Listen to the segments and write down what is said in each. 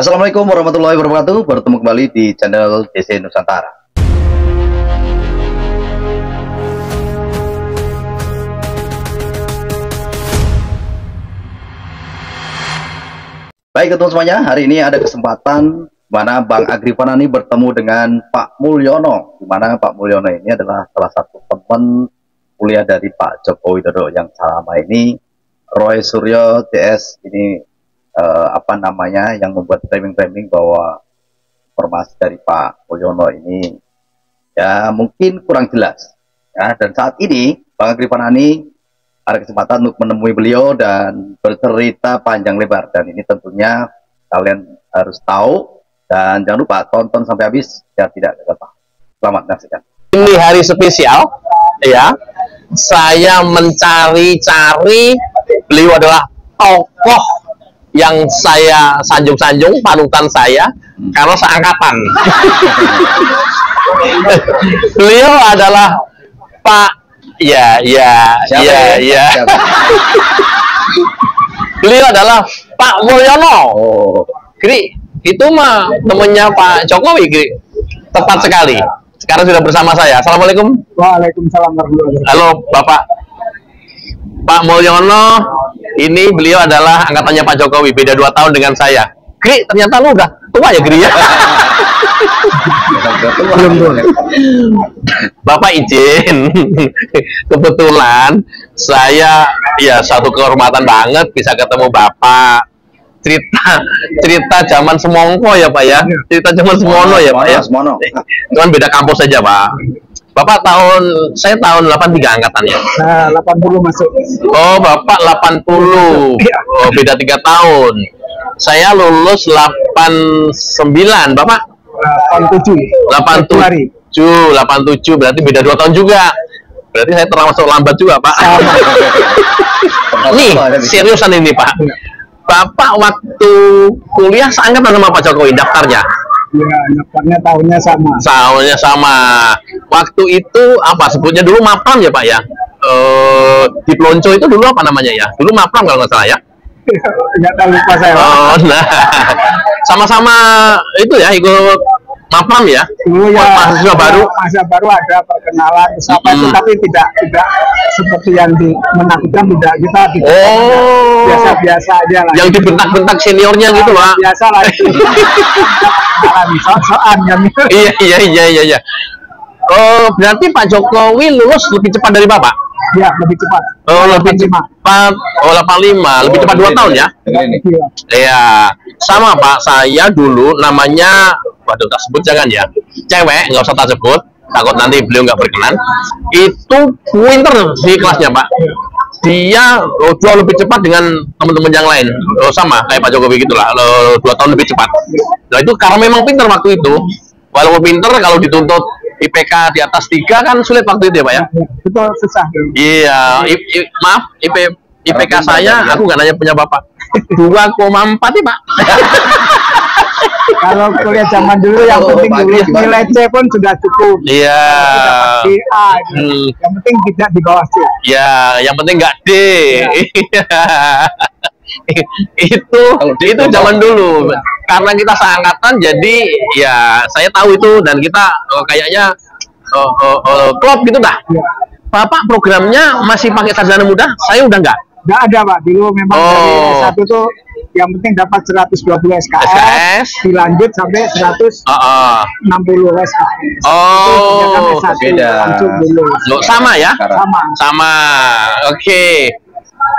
Assalamualaikum warahmatullahi wabarakatuh. Bertemu kembali di channel DC Nusantara. Baik teman semuanya, hari ini ada kesempatan mana Bang Agripana ini bertemu dengan Pak Mulyono. Di mana Pak Mulyono ini adalah salah satu teman kuliah dari Pak Joko Widodo yang selama ini Roy Suryo DS ini yang membuat framing-framing bahwa informasi dari Pak Mulyono ini ya mungkin kurang jelas ya. Dan saat ini Bang Agripana ini ada kesempatan untuk menemui beliau dan bercerita panjang lebar, dan ini tentunya kalian harus tahu dan jangan lupa tonton sampai habis biar tidak gagal paham. Selamat menyaksikan. Ini hari spesial ya, saya mencari-cari. Beliau adalah tokoh yang saya sanjung-sanjung, panutan saya karena seangkatan. Beliau adalah Pak Beliau adalah Pak Mulyono. Oh, Giri, itu mah temennya Pak Jokowi, Giri. Tepat sekali. Sekarang sudah bersama saya. Assalamualaikum. Waalaikumsalam warahmatullahi wabarakatuh. Halo Bapak. Pak Mulyono, ini beliau adalah angkatannya Pak Jokowi, beda 2 tahun dengan saya. Giri, ternyata lu udah tua ya, Giri ya? belum. Bapak izin, kebetulan saya ya satu kehormatan banget bisa ketemu Bapak. Cerita zaman semongko ya Pak ya, cerita zaman semono ya Pak ya. Cuman beda kampus saja Pak. Bapak saya tahun 83 angkatannya. Nah, 80 masuk. Oh, Bapak 80. Oh, beda 3 tahun. Saya lulus 89, Bapak 87. 87, berarti beda 2 tahun juga. Berarti saya termasuk lambat juga, Pak. Nih, seriusan ini, Pak. Bapak waktu kuliah seangkatan sama Pak Jokowi daftarnya? Ya, daftarnya tahunnya sama. Tahunnya sama. Waktu itu apa sebutnya dulu Mapram ya Pak ya? Di Plonco itu dulu apa namanya ya? Dulu Mapram kalau nggak salah ya? Nggak tahu, lupa saya. Oh, nah, sama-sama itu ya ikut Mapram ya? Dulu ya, mahasiswa baru. Mahasiswa baru ada perkenalan siapa itu, tapi tidak seperti yang menakutkan, tidak, kita biasa-biasa aja lah. Yang dibentak-bentak seniornya gitu Pak? Biasa lah itu. Soal kan. Iya. Oh, berarti Pak Jokowi lulus lebih cepat dari Bapak? Ya, lebih cepat. Oh, lebih cepat. Oh, 85. Lebih cepat 2 tahun ya? Iya. Sama Pak, saya dulu namanya, waduh tak sebut jangan ya. Cewek, nggak usah tak sebut. Takut nanti beliau nggak berkenan. Itu pinter di kelasnya Pak. Dia jauh lebih cepat dengan teman-teman yang lain. Sama kayak Pak Jokowi gitulah, 2 tahun lebih cepat. Nah itu karena memang pinter waktu itu. Walaupun pinter, kalau dituntut IPK di atas 3 kan sulit waktu itu ya Pak ya? Itu susah. Iya, maaf, IPK saya, aku nggak nanya punya Bapak. 2,4 ya Pak. Kalau kuliah zaman dulu yang penting dulu nilai C pun sudah cukup. Iya. A, yang penting tidak di bawah C. Ya, yang penting nggak D. itu zaman dulu. Karena kita seangkatan, jadi ya saya tahu itu, dan kita kayaknya klop gitu dah. Bapak programnya masih pakai sarjana muda, saya udah nggak ada Pak. Dulu memang dari S1 tuh yang penting dapat 120 SKS, dilanjut sampai 160 SKS. Oh, beda. Sama ya? Sama. Oke.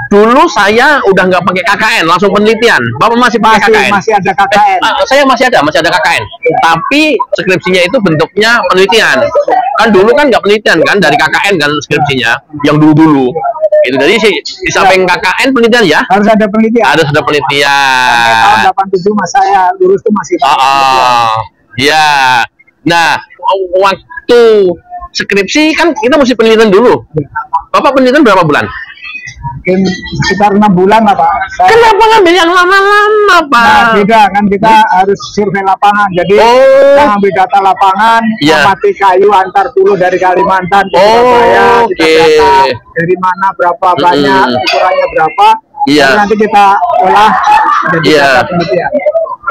Dulu saya udah nggak pakai KKN, langsung penelitian. Bapak masih pakai KKN? Masih ada KKN. Saya masih ada KKN. Tapi skripsinya itu bentuknya penelitian. Kan dulu kan nggak penelitian kan, dari KKN kan skripsinya, yang dulu-dulu. Itu jadi di samping KKN penelitian ya? Harus ada penelitian. Harus ada penelitian. Tahun 87 mas saya lulus tuh masih. Ya. Nah, waktu skripsi kan kita mesti penelitian dulu. Bapak penelitian berapa bulan? Mungkin sekitar 6 bulan lah Pak. Kenapa ngambil yang lama-lama Pak? Nah, beda kan, kita harus survei lapangan. Jadi kita ambil data lapangan, amati kayu antar pulau dari Kalimantan ke Surabaya, kita data dari mana berapa banyak, ukurannya berapa, nanti kita olah jadi data penelitian.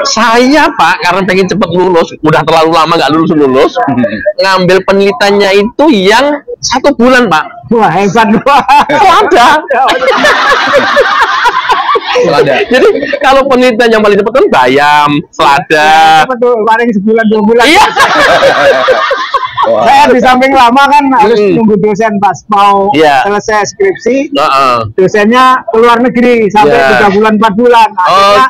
Saya Pak, karena pengen cepet lulus, udah terlalu lama nggak lulus, ngambil penelitiannya itu yang 1 bulan Pak. Wah hebat gua. Selada. Selada. Jadi kalau penelitian yang paling cepet kan bayam, selada. Apa tuh paling sebulan 2 bulan. Iya. Saya di samping lama kan harus nunggu dosen pas mau selesai skripsi. Dosennya keluar negeri sampai 3 bulan 4 bulan. Akhirnya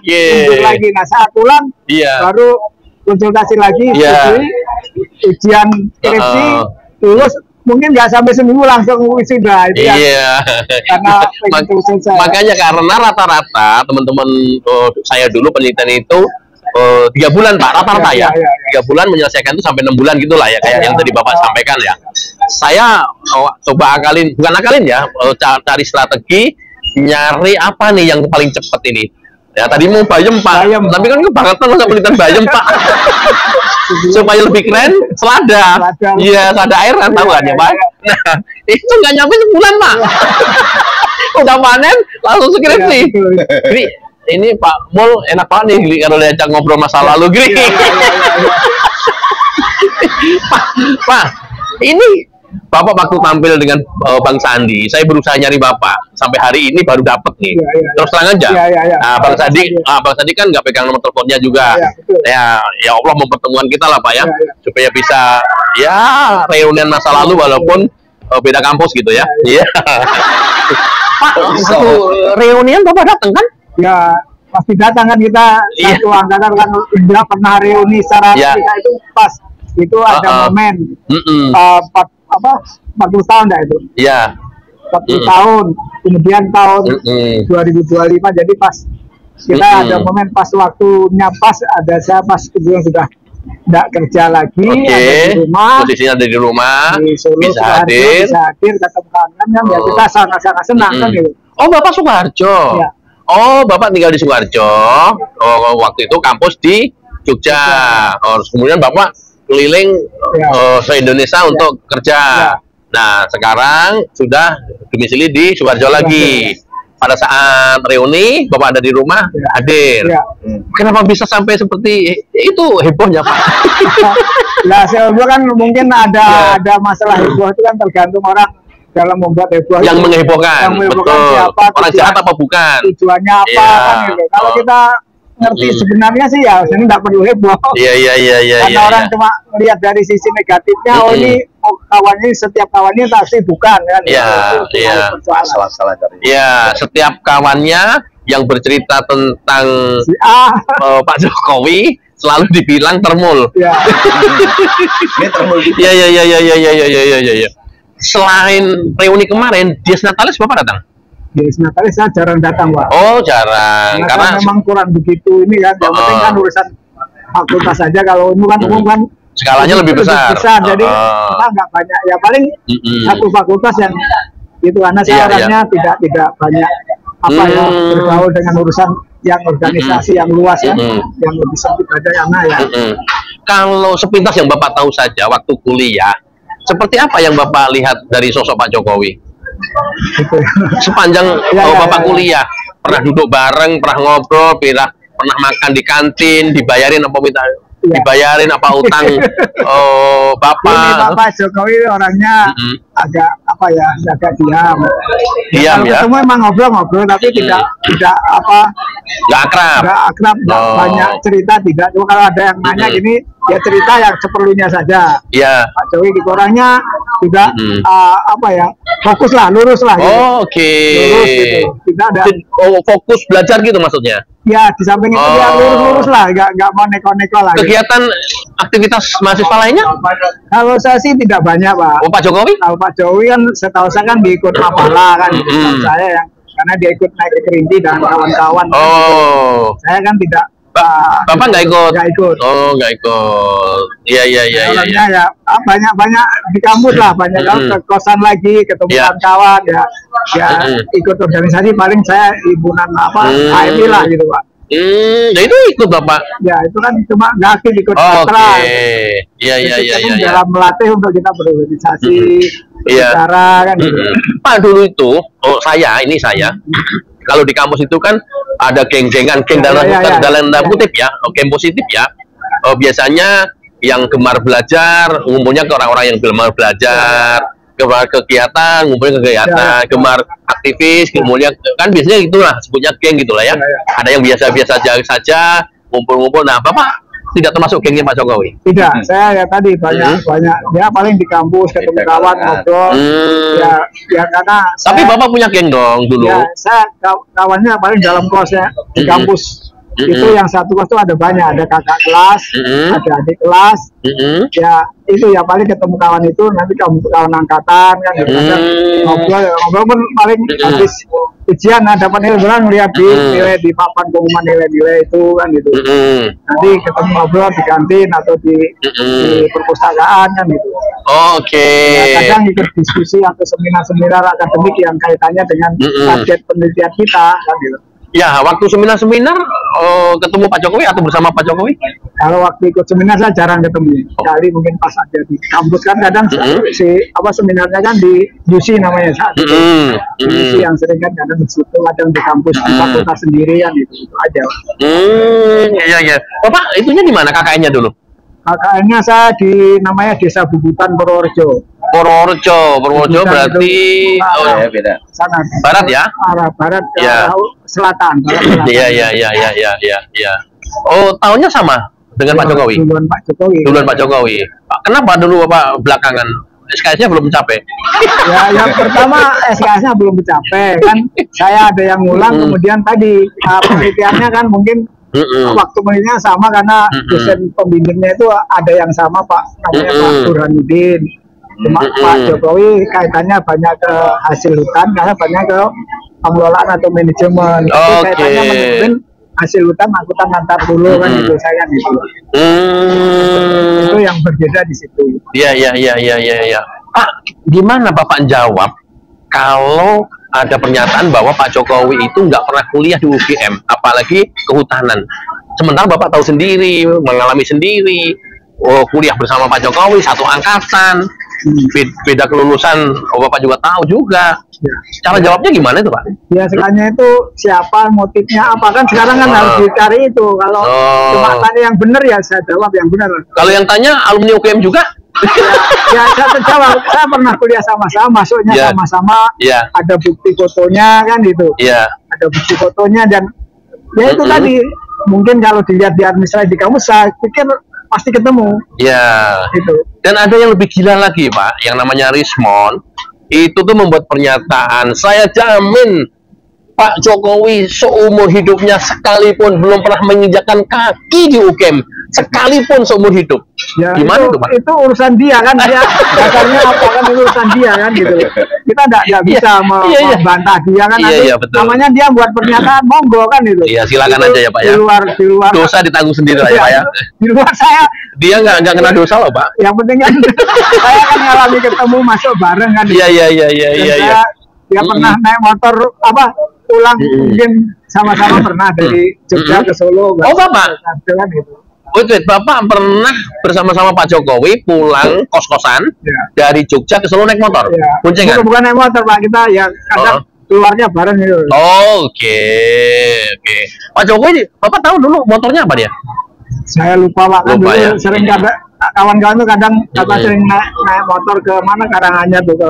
nunggu lagi. Nah saat pulang baru konsultasi lagi, ujian skripsi, lulus mungkin nggak sampai seminggu langsung wisuda itu karena makanya karena rata-rata teman-teman saya dulu penelitian itu 3 bulan Pak rata-rata ya 3 bulan menyelesaikan itu sampai 6 bulan gitulah ya kayak yang tadi Bapak sampaikan ya. Saya coba bukan akalin ya, cari strategi nyari apa nih yang paling cepat ini. Ya tadi mau bayam Pak, tapi kan kebangetan masa penelitian bayam Pak. Supaya lebih keren, selada. Iya, selada air kan tahu kan ya Pak. Nah, itu nggak nyampe sebulan Pak. Udah panen, langsung skripsi. Jadi ini Pak Mul enak banget nih kalau diajak ngobrol masa lalu Gri. Pak, ini Bapak waktu tampil dengan Bang Sandi, saya berusaha nyari Bapak sampai hari ini baru dapet nih. Terus terang aja. Nah, Bang Sandi kan nggak pegang nomor teleponnya juga. Ya Allah mempertemukan kita lah Pak ya, supaya bisa ya reunian masa lalu walaupun beda kampus gitu ya. Iya. Pak, waktu reunian Bapak datang kan? Ya pasti datang kan kita satu angkatan kan udah pernah reuni secara kita itu pas itu ada momen 40 tahun dah itu. Iya. 40 tahun. Kemudian tahun 2025 jadi pas kita ada momen pas waktunya pas ada saya pas kebetulan sudah tidak kerja lagi ada di rumah. Posisinya ada di rumah. Di Solo, bisa hadir ketemu kangen kan ya kita sangat-sangat senang kan gitu. Oh, Bapak Sukoharjo. Ya. Oh, Bapak tinggal di Sukoharjo. Oh, waktu itu kampus di Jogja. Oh, kemudian Bapak keliling se-Indonesia untuk kerja. Nah, sekarang sudah domisili di Sukoharjo lagi. Pada saat reuni, Bapak ada di rumah, hadir. Kenapa bisa sampai seperti itu hebohnya, Pak? Nah, saya kan mungkin ada masalah heboh itu kan tergantung orang dalam membuat heboh. Yang menghebohkan, siapa, orang jahat apa bukan? Tujuannya apa kan gitu. Kalau kita ngerti sebenarnya sih ya ini nggak perlu heboh. Iya. Karena orang cuma melihat dari sisi negatifnya, oh ini kawannya setiap kawannya pasti bukan kan. Iya. Salah dari. Iya, setiap kawannya yang bercerita tentang Pak Jokowi selalu dibilang termul. Iya. Ini termul. Iya. Selain reuni kemarin, Dies Natalis Bapak datang? Dies Natalis saya jarang datang, Pak. Oh, jarang. Karena memang kurang begitu ini kan. Yang penting kan urusan fakultas saja. Kalau umum kan skalanya lebih besar. Jadi kita nggak banyak. Ya paling satu fakultas yang itu karena saya orangnya tidak banyak bergaul dengan urusan yang organisasi yang luas yang lebih sempit aja ya. Kalau sepintas yang Bapak tahu saja waktu kuliah, seperti apa yang Bapak lihat dari sosok Pak Jokowi? Sepanjang Bapak kuliah pernah duduk bareng, pernah ngobrol, pernah makan di kantin, dibayarin apa dibayarin apa utang Bapak? Bapak Jokowi orangnya agak agak diam. Ketemu emang ngobrol tapi tidak nggak akrab, banyak cerita tidak. Cuma kalau ada yang nanya gini, ya cerita yang seperlunya saja. Iya. Pak Jokowi gitu orangnya tidak fokus lah, lurus lah. Oke. Lurus gitu. Tidak ada. Fokus belajar gitu maksudnya? Ya di samping itu dia lurus lah, nggak mau neko-neko lah. Kegiatan aktivitas mahasiswa lainnya? Kalau saya sih tidak banyak, Pak. Oh, Pak Jokowi? Kalau Pak Jokowi kan setahu saya kan diikut Mapala kan, saya yang karena dia ikut naik ke Kerinci dan kawan-kawan. Saya kan tidak. Bapak nggak ikut? Nggak ikut. Oh, nggak ikut. Iya. Ya, banyak di kampus lah, banyak ke kosan lagi, ketemu kawan-kawan ya ikut organisasi paling saya himpunan HMI lah gitu, Pak. Ya itu ikut Bapak? Ya itu kan cuma nggak aktif ikut patra. Iya. Dalam melatih untuk kita berorganisasi, bicara kan. Pak dulu itu, saya kalau di kampus itu kan ada geng-gengan, geng dalam tanda kutip ya, geng positif ya. Biasanya yang gemar belajar, ngumpulnya ke orang-orang yang gemar belajar, gemar kegiatan, ngumpulnya ke kegiatan, gemar aktivis, ngumpulnya kan biasanya itulah sebutnya geng gitulah ya. Ada yang biasa-biasa saja, ngumpul-ngumpul. Nah, Bapak tidak termasuk gengnya Pak Jokowi? Tidak, saya ya tadi banyak ya paling di kampus ketemu kawan ngobrol. Ya karena tapi Bapak punya geng dong dulu. Ya, saya kawannya paling dalam kelasnya di kampus. Itu yang satu kelas itu ada banyak, ada kakak kelas, ada adik kelas. Ya itu ya paling ketemu kawan itu nanti kawan angkatan kan gitu. Ngobrol pun paling habis ujian dapat nilai berapa ngeliat di nilai di papan pengumuman nilai-nilai itu kan gitu. Nanti ketemu ngobrol di kantin atau di perpustakaan kan gitu. Ya, kadang ikut diskusi atau seminar-seminar akademik yang kaitannya dengan target penelitian kita kan gitu. Ya, waktu seminar-seminar ketemu Pak Jokowi atau bersama Pak Jokowi? Kalau waktu ikut seminar saya jarang ketemu. Kali mungkin pas ada di kampus kan kadang seminarnya kan di UC namanya saat itu. UC yang sering kan kadang di situ, kadang di kampus di fakultas sendiri kan itu aja. Iya. Bapak itunya di mana KKN-nya dulu? KKN-nya saya di namanya Desa Bubutan Purworejo. Purworejo berarti beda. Sana barat ya? Arah barat ke selatan. Iya. Oh, tahunnya sama dengan Pak Jokowi? Duluan Pak Jokowi. Kenapa dulu Bapak belakangan? SKS-nya belum mencapai? Ya, yang pertama SKS-nya belum mencapai kan. Saya ada yang ngulang, kemudian tadi penelitiannya kan mungkin waktu penelitiannya sama karena dosen pembimbingnya itu ada yang sama namanya Pak Burhanuddin. Cuma Pak Jokowi kaitannya banyak ke hasil hutan karena banyak ke pengelolaan atau manajemen. Kaitannya mungkin hasil hutan angkutan antar pulau kan itu saya kan itu. Itu yang berbeda di situ. Iya. Pak, gimana Bapak jawab kalau ada pernyataan bahwa Pak Jokowi itu nggak pernah kuliah di UGM, apalagi kehutanan. Sementara Bapak tahu sendiri, mengalami sendiri, kuliah bersama Pak Jokowi satu angkatan. Beda kelulusan, Bapak juga tahu juga. Cara jawabnya gimana itu Pak? Ya sebenarnya itu siapa, motifnya apa kan sekarang kan harus dicari itu. Kalau cuma tanya yang benar ya saya jawab yang benar. Kalau yang tanya alumni UGM juga? Ya saya terjawab. Saya pernah kuliah sama-sama, masuknya sama-sama. Ada bukti fotonya kan itu. Ada bukti fotonya dan ya itu tadi mungkin kalau dilihat di administrasi di kampus saya pikir pasti ketemu. Ya. Gitu. Dan ada yang lebih gila lagi Pak, yang namanya Rismond. Itu tuh membuat pernyataan, saya jamin Pak Jokowi seumur hidupnya sekalipun belum pernah menginjakkan kaki di UGM, sekalipun seumur hidup. Ya, gimana itu Pak? Itu urusan dia kan, dia dasarnya apa kan, itu urusan dia kan gitu. Kita nggak bisa membantah dia kan. Namanya dia buat pernyataan, monggo kan itu. Iya, silakan aja ya Pak ya. Di luar dosa ditanggung sendiri lah ya Pak ya. Di luar saya. Dia nggak kena dosa loh Pak. Yang penting kan saya kan ngalami ketemu masuk bareng kan. Iya. Dia pernah naik motor pulang mungkin sama-sama pernah dari Jogja ke Solo. Bapak? Kan gitu. Bapak pernah bersama-sama Pak Jokowi pulang kos-kosan dari Jogja ke Solo naik motor? Boncengan? Bukan naik motor Pak, kita ya kadang keluarnya bareng gitu. Oke. Pak Jokowi, Bapak tahu dulu motornya apa dia? Saya lupa Pak, kan dulu sering kawan-kawan tuh kadang sering naik motor ke mana Karanganyar tuh ke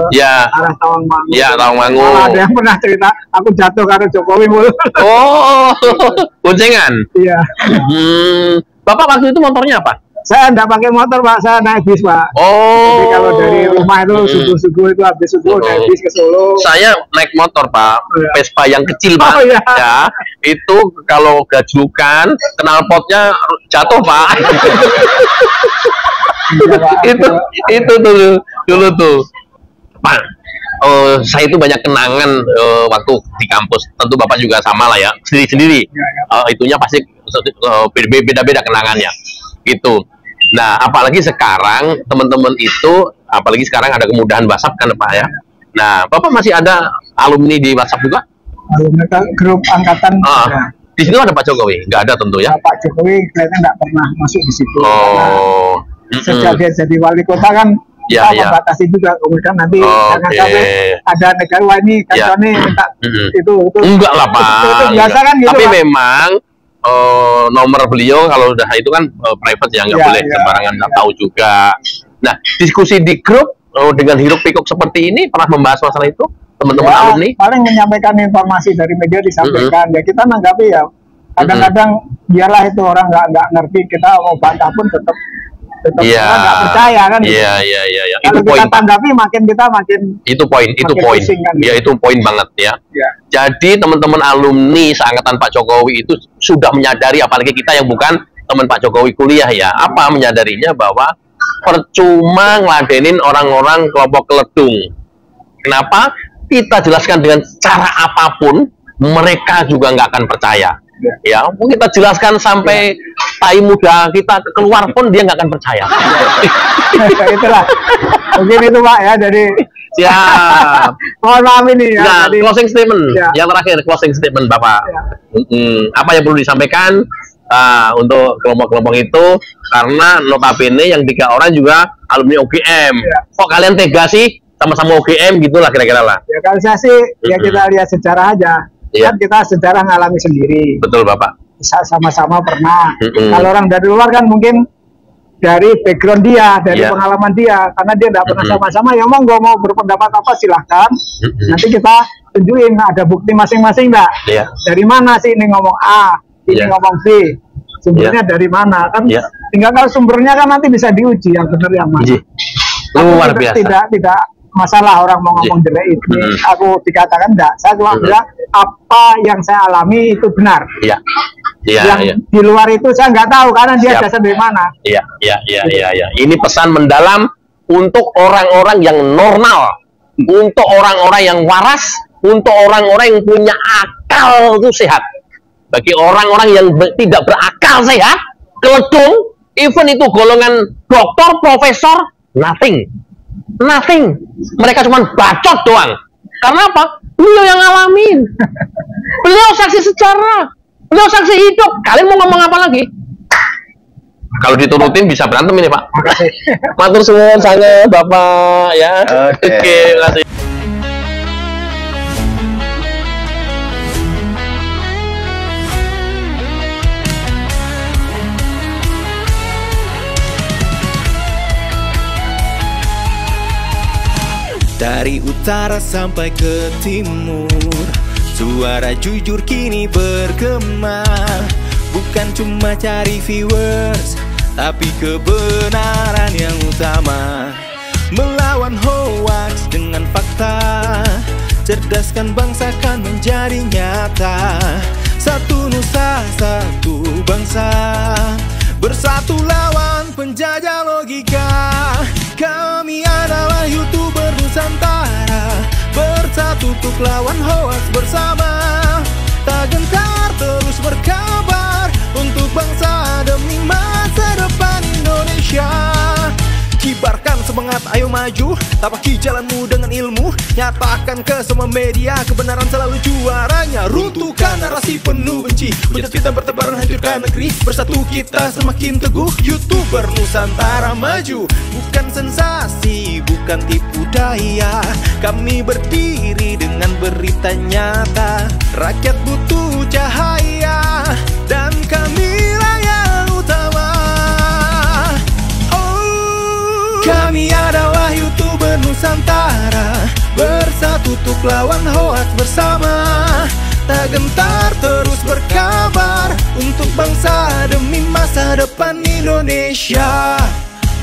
arah Tawangmangu. Iya, Tawangmangu. Ada yang pernah cerita aku jatuh karena Jokowi mulu. Boncengan? Iya. Bapak waktu itu motornya apa? Saya enggak pakai motor Pak, saya naik bis Pak. Jadi kalau dari rumah itu subuh-subuh itu habis subuh naik bis ke Solo. Saya naik motor Pak, Vespa yang kecil Pak. Ya, itu kalau gajlukan knalpotnya jatuh Pak. itu dulu tuh Pak. Saya itu banyak kenangan waktu di kampus. Tentu Bapak juga sama lah ya, sendiri-sendiri. Itunya pasti beda-beda kenangannya. Itu. Nah, apalagi sekarang teman-teman itu, apalagi sekarang ada kemudahan WhatsApp kan Pak ya. Nah, Bapak masih ada alumni di WhatsApp juga? Alumni grup angkatan. Di situ ada Pak Jokowi? Nggak ada tentu ya? Pak Jokowi kayaknya nggak pernah masuk di situ. Sejak dia jadi wali kota kan kita membatasi juga, kemudian nanti jangan sampai ada negara ini kantornya minta itu enggak lah Pak. Itu biasa kan gitu. Tapi Pak, memang nomor beliau kalau udah itu kan private ya, nggak boleh sembarangan, nggak tahu juga. Nah, diskusi di grup dengan hiruk pikuk seperti ini pernah membahas masalah itu teman-teman alumni? Paling menyampaikan informasi dari media disampaikan, ya kita nanggapi ya. Kadang-kadang biarlah itu orang nggak ngerti, kita mau bantah pun tetap nggak percaya kan. Iya. Kalau itu kita tanggapi makin itu poin kan, ya itu poin banget ya. Jadi teman-teman alumni seangkatan Pak Jokowi itu sudah menyadari, apalagi kita yang bukan teman Pak Jokowi kuliah ya, apa menyadarinya bahwa percuma ngeladenin orang-orang kelompok keledung. Kenapa? Kita jelaskan dengan cara apapun, mereka juga nggak akan percaya. Ya, kita jelaskan sampai tai muda kita keluar pun dia nggak akan percaya. Itulah, mungkin itu Pak ya. Jadi siap. Mohon maaf ini ya. Nah, closing statement. Yang terakhir, closing statement Bapak. Apa yang perlu disampaikan untuk kelompok-kelompok itu, karena notabene yang 3 orang juga alumni UGM. Kok kalian tega sih sama-sama UGM gitulah kira-kira lah. Ya kalau saya sih ya kita lihat sejarah aja. Kan kita sejarah ngalami sendiri. Betul Bapak. Bisa sama-sama pernah. Kalau orang dari luar kan mungkin dari background dia, dari pengalaman dia, karena dia tidak pernah sama-sama. Ya monggo mau berpendapat apa silahkan. Nanti kita tunjukin ada bukti masing-masing enggak. Dari mana sih ini ngomong A, ini ngomong B, sumbernya dari mana kan? Tinggal kalau sumbernya kan nanti bisa diuji yang benar yang mana. Luar biasa. Tidak masalah orang mau ngomong jelek ini, aku dikatakan enggak. Saya cuma bilang apa yang saya alami itu benar. Yang di luar itu saya nggak tahu karena dia dasar dari mana. Iya. Ini pesan mendalam untuk orang-orang yang normal, untuk orang-orang yang waras, untuk orang-orang yang punya akal itu sehat. Bagi orang-orang yang tidak berakal sehat, keledung, even itu golongan doktor, profesor, nothing. Mereka cuma bacot doang. Karena apa? Beliau yang ngalamin. Beliau saksi sejarah. Beliau saksi hidup. Kalian mau ngomong apa lagi? Kalau diturutin bisa berantem ini Pak. Makasih. Matur suwun sangat Bapak ya. Oke, terima kasih. Dari utara sampai ke timur, suara jujur kini bergema. Bukan cuma cari viewers, tapi kebenaran yang utama. Melawan hoax dengan fakta, cerdaskan bangsa kan menjadi nyata. Satu nusa, satu bangsa, bersatu lawan penjajah logika. Kami adalah YouTuber Nusantara, bersatu untuk lawan hoax bersama. Tak gentar terus berkabar untuk bangsa demi masa depan Indonesia. Kibarkan semangat, ayo maju, tapaki jalanmu dengan ilmu. Nyatakan ke semua media, kebenaran selalu juaranya. Runtuhkan narasi penuh benci, hujat fitnah bertebaran, hancurkan negeri. Bersatu kita semakin teguh, YouTuber Nusantara maju. Bukan sensasi, bukan tipu daya, kami berdiri dengan berita nyata. Rakyat butuh cahaya, dan kamilah yang utama. Kami adalah YouTuber Nusantara, bersatu untuk lawan hoax bersama. Tak gentar terus berkabar untuk bangsa demi masa depan Indonesia.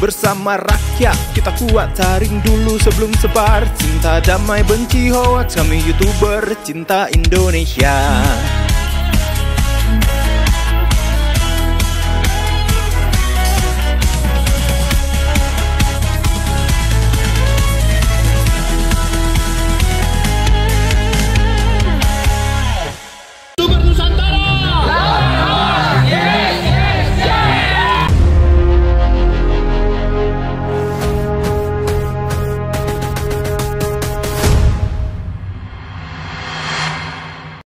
Bersama rakyat kita kuat, saring dulu sebelum sebar. Cinta damai benci hoax, kami YouTuber cinta Indonesia.